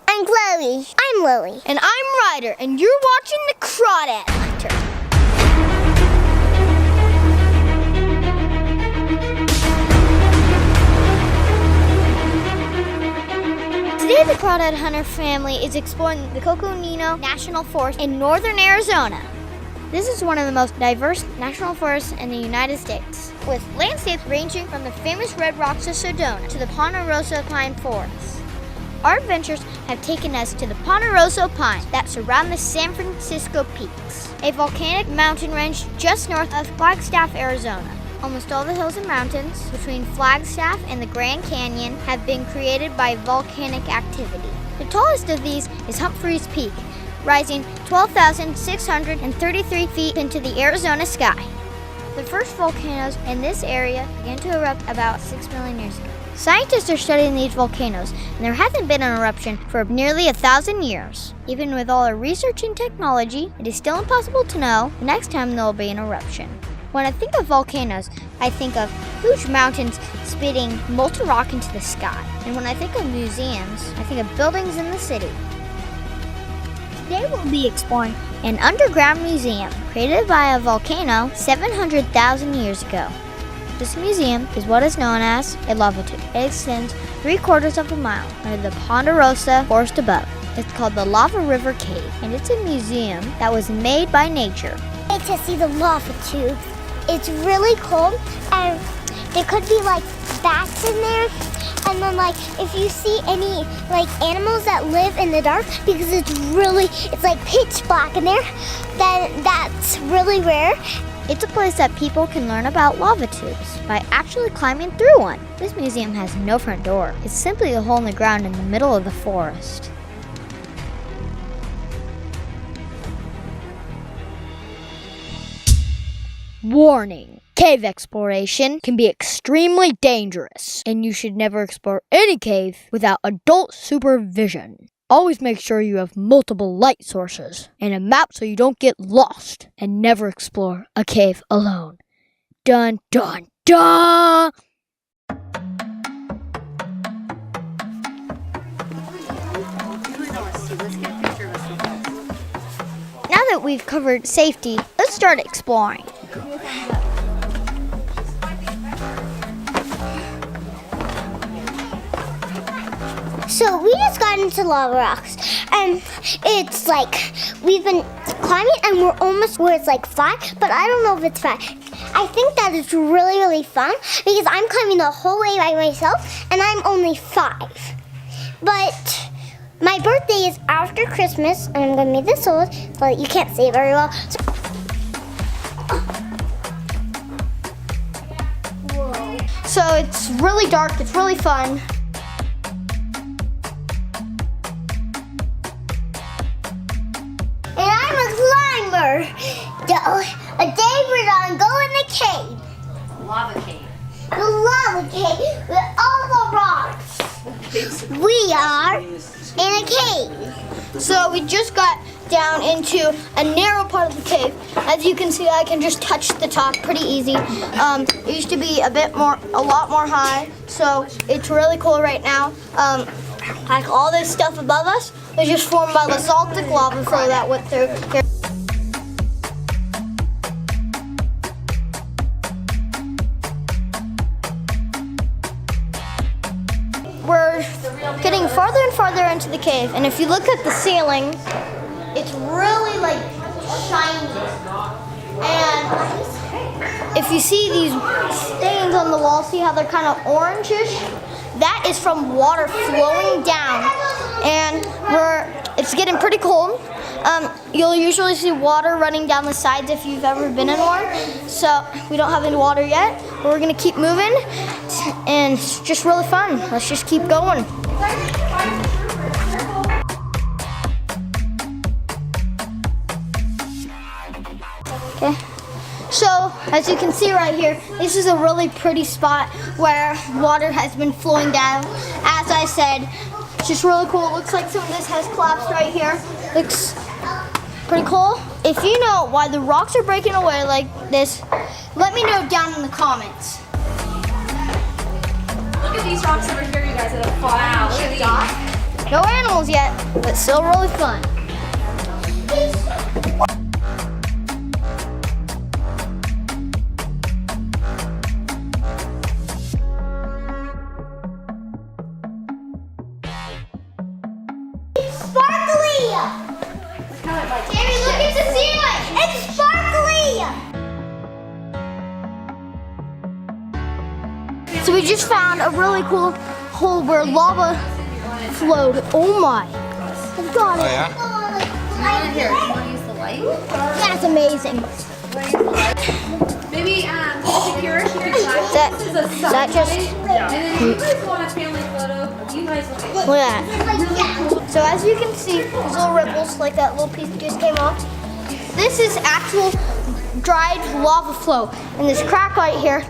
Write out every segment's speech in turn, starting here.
I'm Chloe. I'm Lily. And I'm Ryder, and you're watching the Crawdad Hunter. Today, the Crawdad Hunter family is exploring the Coconino National Forest in northern Arizona. This is one of the most diverse national forests in the United States, with landscapes ranging from the famous red rocks of Sedona to the Ponderosa pine forests. Our adventures have taken us to the Ponderosa pines that surround the San Francisco Peaks, a volcanic mountain range just north of Flagstaff, Arizona. Almost all the hills and mountains between Flagstaff and the Grand Canyon have been created by volcanic activity. The tallest of these is Humphreys Peak, rising 12,633 feet into the Arizona sky. The first volcanoes in this area began to erupt about 6 million years ago. Scientists are studying these volcanoes, and there hasn't been an eruption for nearly 1,000 years. Even with all our research and technology, it is still impossible to know the next time there will be an eruption. When I think of volcanoes, I think of huge mountains spitting molten rock into the sky. And when I think of museums, I think of buildings in the city. Today we'll be exploring an underground museum created by a volcano 700,000 years ago. This museum is what is known as a lava tube. It extends 3/4 of a mile under the Ponderosa forest above. It's called the Lava River Cave, and it's a museum that was made by nature. I like to see the lava tube. It's really cold, and there could be like bats in there. And then if you see any animals that live in the dark, because it's like pitch black in there, then that's really rare. It's a place that people can learn about lava tubes by actually climbing through one. This museum has no front door. It's simply a hole in the ground in the middle of the forest. Warning! Cave exploration can be extremely dangerous, and you should never explore any cave without adult supervision. Always make sure you have multiple light sources and a map so you don't get lost, and never explore a cave alone. Dun dun dun! Now that we've covered safety, let's start exploring. So we just got into lava rocks, and it's we've been climbing, and we're almost where it's 5, but I don't know if it's 5. I think that it's really, really fun because I'm climbing the whole way by myself, and I'm only 5. But my birthday is after Christmas, and I'm going to be this old, so you can't see it very well. So it's really dark, it's really fun. And I'm a climber. A day we're gonna go in the cave. Lava cave. The lava cave with all the rocks. We are in a cave. So we just got down into a narrow part of the cave. As you can see, I can just touch the top pretty easy. It used to be a lot more high, so it's really cool right now. All this stuff above us was just formed by basaltic lava flow that went through here. We're getting farther and farther into the cave, and if you look at the ceiling, it's really shiny. And if you see these stains on the wall, see how they're kind of orangish? That is from water flowing down, and it's getting pretty cold. You'll usually see water running down the sides if you've ever been in one. So we don't have any water yet, but we're gonna keep moving, and it's just really fun. Let's just keep going. Okay. So, as you can see right here, this is a really pretty spot where water has been flowing down. As I said, it's just really cool. It looks like some of this has collapsed right here. Looks pretty cool. If you know why the rocks are breaking away like this, let me know down in the comments. Look at these rocks over here, you guys, that have fallen. Wow, look at these. No animals yet, but still really fun. Sparkly! Jamie, look at the ceiling! It's sparkly! So we just found a really cool hole where lava flowed. Oh my! I got it. Oh yeah? Here, you want to use the light? That's amazing. Maybe, secure, you can try. That just And then you guys want a family photo. You guys look at look at that. So as you can see, there's little ripples like that little piece just came off. This is actual dried lava flow, and this crack right here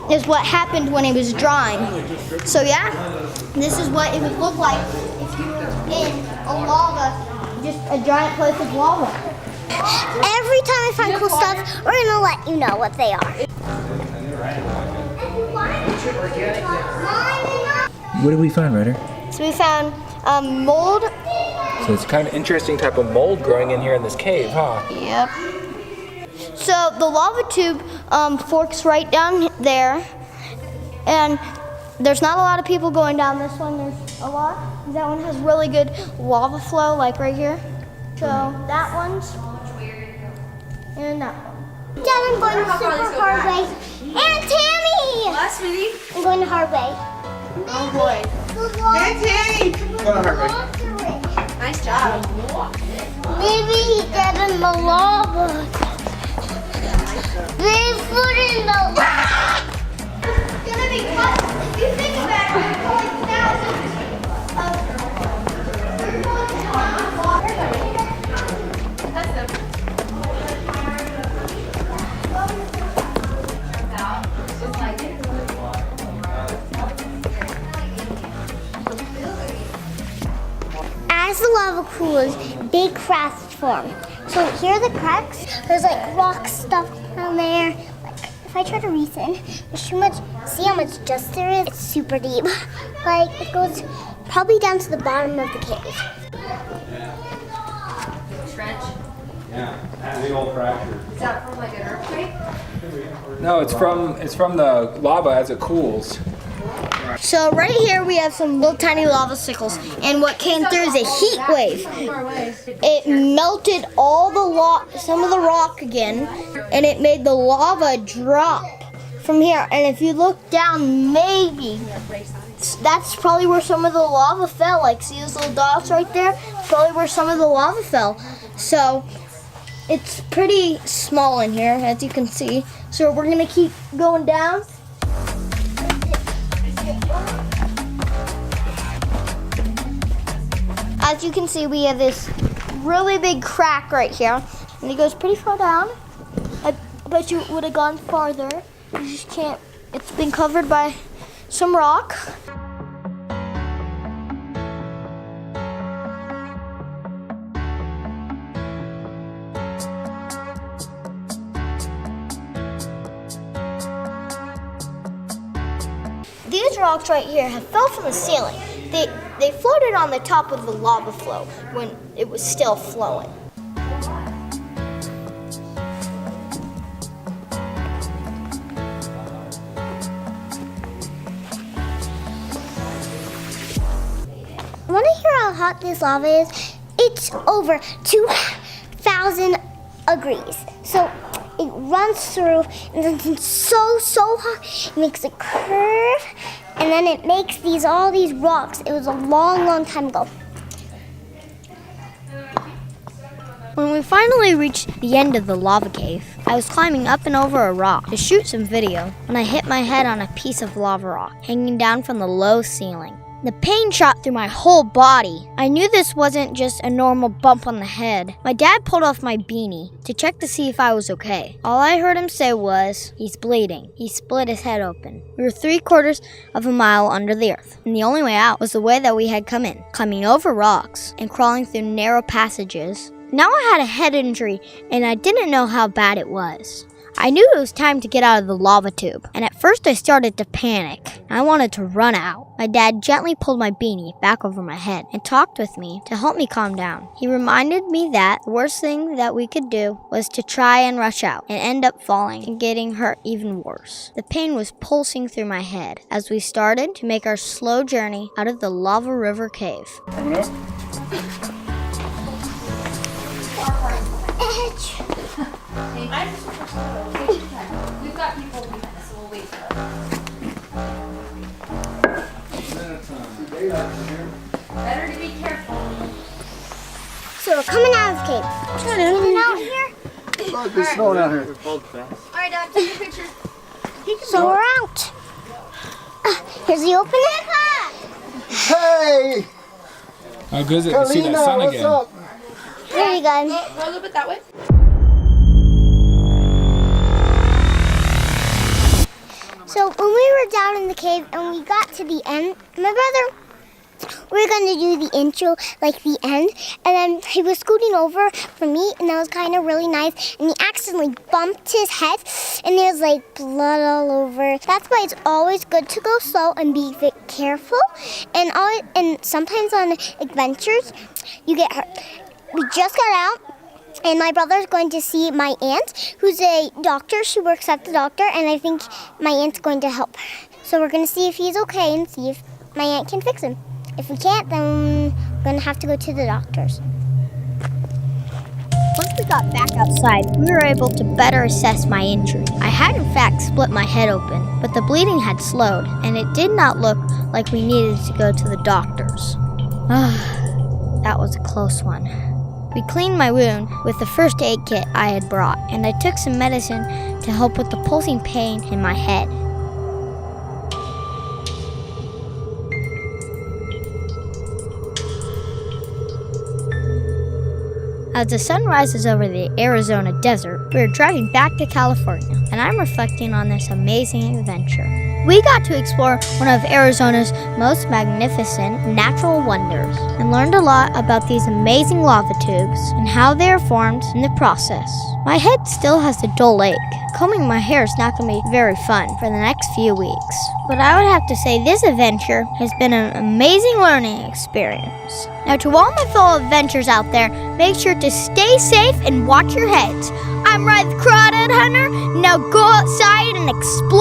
is what happened when it was drying. So yeah, this is what it would look like if you were in a lava, just a giant place of lava. Every time I find cool stuff, we're gonna let you know what they are. What did we find, Ryder? So we found mold. So it's kind of interesting type of mold growing in here in this cave, huh? Yep. So the lava tube forks right down there, and there's not a lot of people going down this one. There's a lot. That one has really good lava flow, like right here. So that one's, and that one. Dad, I'm going to super hard way. And Tammy! Last sweetie. I'm going to hard way. Oh boy. Hey, Go on, Harvey. nice job. Maybe he did in the lava. They put in the lava. It's gonna be tough. If you think about it, we're going thousands As the lava cools, big cracks form. So here are the cracks. There's like rock stuff down there. Like if I try to reach in, there's too much. See how much dust there is? It's super deep. Like it goes probably down to the bottom of the cave. Trench. Yeah, big old fracture. Is that from like an earthquake? No, it's from the lava as it cools. So right here we have some little tiny lava sickles, and what came through is a heat wave. It melted all the some of the rock again, and it made the lava drop from here. And if you look down, maybe that's probably where some of the lava fell. Like, see those little dots right there? It's probably where some of the lava fell. So it's pretty small in here, as you can see. So we're gonna keep going down. As you can see, we have this really big crack right here, and it goes pretty far down. I bet you it would have gone farther. You just can't. It's been covered by some rock. These rocks right here have fell from the ceiling. They floated on the top of the lava flow when it was still flowing. Want to hear how hot this lava is? It's over 2,000 degrees. So it runs through, and then it's so hot. It makes a curve, and then it makes all these rocks. It was a long time ago. When we finally reached the end of the lava cave, I was climbing up and over a rock to shoot some video when I hit my head on a piece of lava rock hanging down from the low ceiling. The pain shot through my whole body. I knew this wasn't just a normal bump on the head. My dad pulled off my beanie to check to see if I was okay. All I heard him say was, "He's bleeding." He split his head open. We were 3/4 of a mile under the earth, and the only way out was the way that we had come in, climbing over rocks and crawling through narrow passages. Now I had a head injury, and I didn't know how bad it was. I knew it was time to get out of the lava tube, and at first I started to panic. I wanted to run out. My dad gently pulled my beanie back over my head and talked with me to help me calm down. He reminded me that the worst thing that we could do was to try and rush out and end up falling and getting hurt even worse. The pain was pulsing through my head as we started to make our slow journey out of the lava river cave. We've got people behind us, so we'll wait for them. Better to be careful. So we're coming out of the cave. Snowing out here. Look, it's snowing out here. Alright, Dad, take a picture. So we're out. Here's the opening. Hey! How good is it to see that sun what's again? up? There you go. Go a little bit that way. So when we were down in the cave and we got to the end, my brother, we were going to do the intro, like the end, and then he was scooting over for me, and that was kind of really nice, and he accidentally bumped his head, and there was like blood all over. That's why it's always good to go slow and be careful, and sometimes on adventures, you get hurt. We just got out, and my brother's going to see my aunt, who's a doctor. She works at the doctor, and I think my aunt's going to help her. So we're going to see if he's okay and see if my aunt can fix him. If we can't, then we're going to have to go to the doctors. Once we got back outside, we were able to better assess my injury. I had in fact split my head open, but the bleeding had slowed, and it did not look like we needed to go to the doctors. That was a close one. We cleaned my wound with the first aid kit I had brought, and I took some medicine to help with the pulsing pain in my head. As the sun rises over the Arizona desert, we are driving back to California, and I'm reflecting on this amazing adventure. We got to explore one of Arizona's most magnificent natural wonders and learned a lot about these amazing lava tubes and how they are formed in the process. My head still has a dull ache. Combing my hair is not going to be very fun for the next few weeks, but I would have to say this adventure has been an amazing learning experience. Now to all my fellow adventurers out there, make sure to stay safe and watch your heads. I'm Red the Crawdad Hunter. Now go outside and explore